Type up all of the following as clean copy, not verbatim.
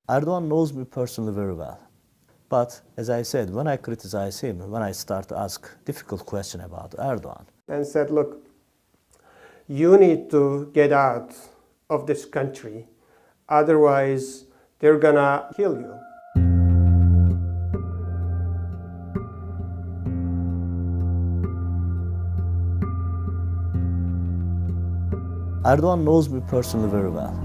Erdogan knows me personally very well. But as I said, when I criticize him, when I start to ask difficult questions about Erdogan, and said, look, you need to get out of this country, otherwise they're gonna kill you. Erdogan knows me personally very well.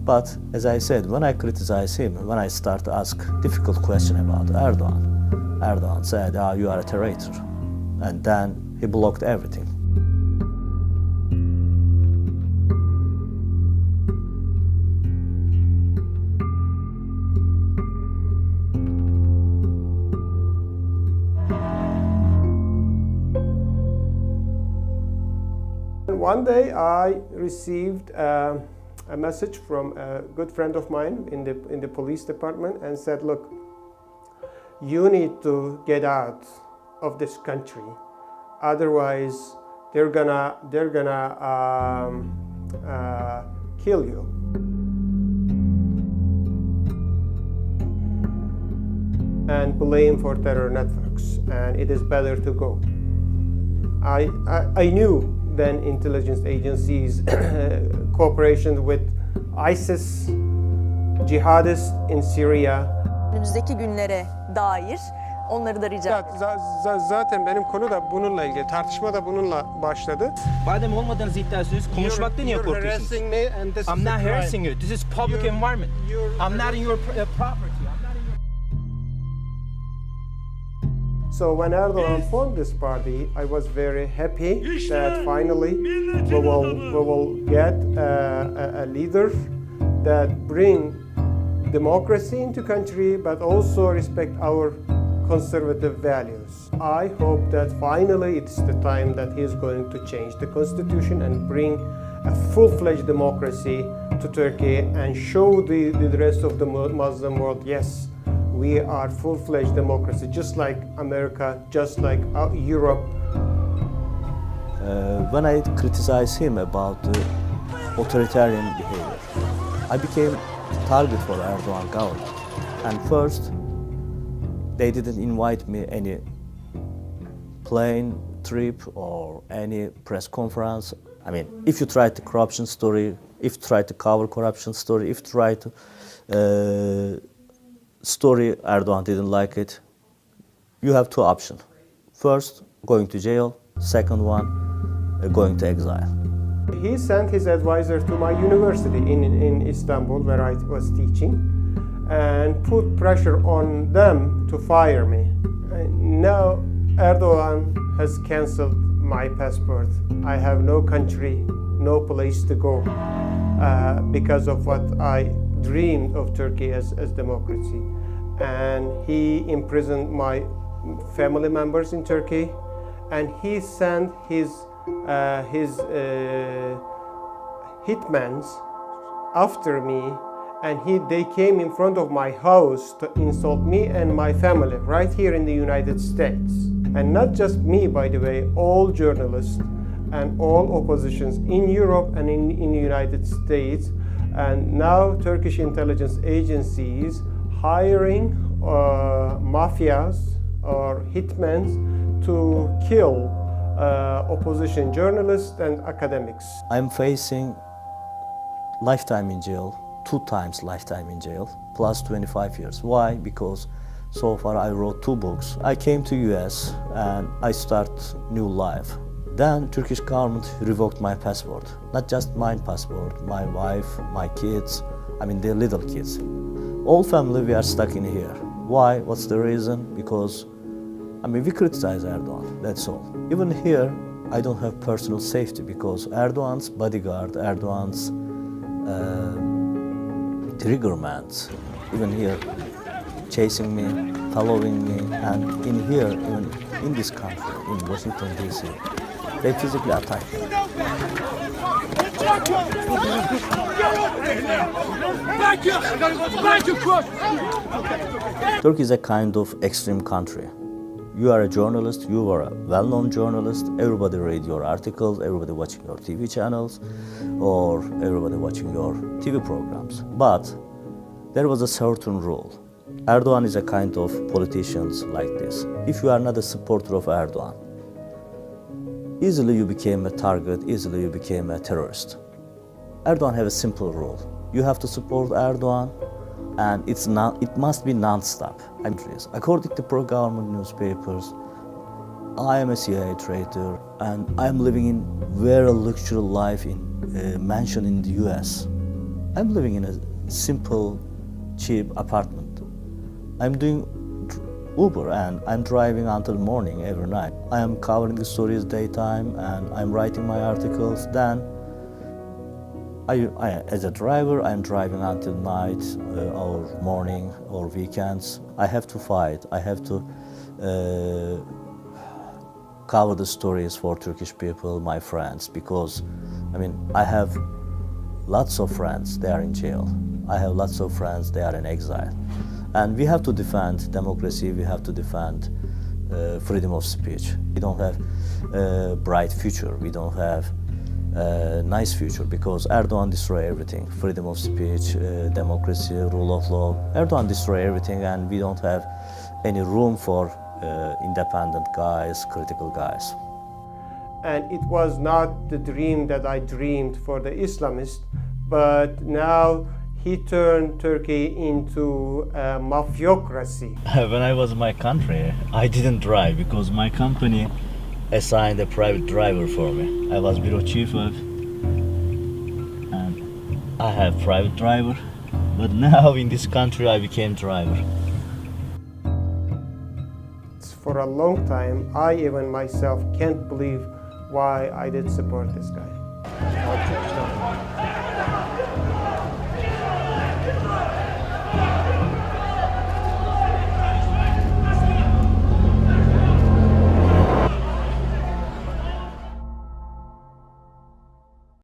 But as I said, when I criticize him, when I start to ask difficult questions about Erdogan, Erdogan said, you are a traitor. And then he blocked everything. One day I received a message from a good friend of mine in the police department and said, look, you need to get out of this country, otherwise they're gonna kill you. And blame for terror networks, and it is better to go. I knew then intelligence agencies cooperation with ISIS, jihadists in Syria. Önümüzdeki günlere dair onları da rica ediyorum. Zaten benim konu da bununla ilgili, tartışma da bununla başladı. Madem olmadığınızı iddia ediyorsunuz, konuşmakta niye korkuyorsunuz? I'm not harassing you. This is public environment. I'm not in your property. So when Erdogan formed this party, I was very happy that finally we will get a leader that bring democracy into country, but also respect our conservative values. I hope that finally it's the time that he is going to change the constitution and bring a full-fledged democracy to Turkey and show the rest of the Muslim world, yes, we are full-fledged democracy, just like America, just like Europe. When I criticize him about the authoritarian behavior, I became target for Erdogan government. And first, they didn't invite me any plane trip or any press conference. I mean, if you try to corruption story, if you try to cover corruption story, if you try to story Erdogan didn't like it, you have two options. First, going to jail. Second one, going to exile. He sent his advisor to my university in Istanbul, where I was teaching, and put pressure on them to fire me. Now Erdogan has cancelled my passport. I have no country, no place to go because of what I dreamed of Turkey as democracy. And he imprisoned my family members in Turkey, and he sent his hitmans after me, and they came in front of my house to insult me and my family right here in the United States. And not just me, by the way, all journalists and all oppositions in Europe and in the United States. And now Turkish intelligence agencies hiring mafias or hitmen to kill opposition journalists and academics. I'm facing lifetime in jail, 2 times lifetime in jail, plus 25 years. Why? Because so far I wrote 2 books. I came to US and I start new life. Then Turkish government revoked my passport. Not just my passport, my wife, my kids, I mean the little kids. All family we are stuck in here. Why? What's the reason? Because we criticize Erdogan, that's all. Even here, I don't have personal safety because Erdogan's bodyguard, Erdogan's triggermans, even here, chasing me, following me, and in here, even in this country, in Washington, D.C., they physically attack me. Turkey is a kind of extreme country. You are a journalist, you are a well-known journalist, everybody read your articles, everybody watching your TV channels, or everybody watching your TV programs. But there was a certain rule. Erdogan is a kind of politicians like this. If you are not a supporter of Erdogan, easily you became a target, easily you became a terrorist. Erdogan have a simple rule. You have to support Erdogan, and it must be non-stop. According to pro-government newspapers, I am a CIA traitor, and I am living in very luxury life in a mansion in the US. I'm living in a simple, cheap apartment. I'm doing Uber and I'm driving until morning every night. I am covering the stories daytime and I'm writing my articles. Then, as a driver, I'm driving until night or morning or weekends. I have to fight. I have to cover the stories for Turkish people, my friends, because I have lots of friends, they are in jail. I have lots of friends, they are in exile. And we have to defend democracy, we have to defend freedom of speech. We don't have a bright future, we don't have a nice future because Erdogan destroyed everything. Freedom of speech, democracy, rule of law. Erdogan destroyed everything and we don't have any room for independent guys, critical guys. And it was not the dream that I dreamed for the Islamists, but now he turned Turkey into a mafiocracy. When I was in my country, I didn't drive because my company assigned a private driver for me. I was bureau chief of, and I have private driver, but now in this country I became driver. For a long time, I even myself can't believe why I did support this guy.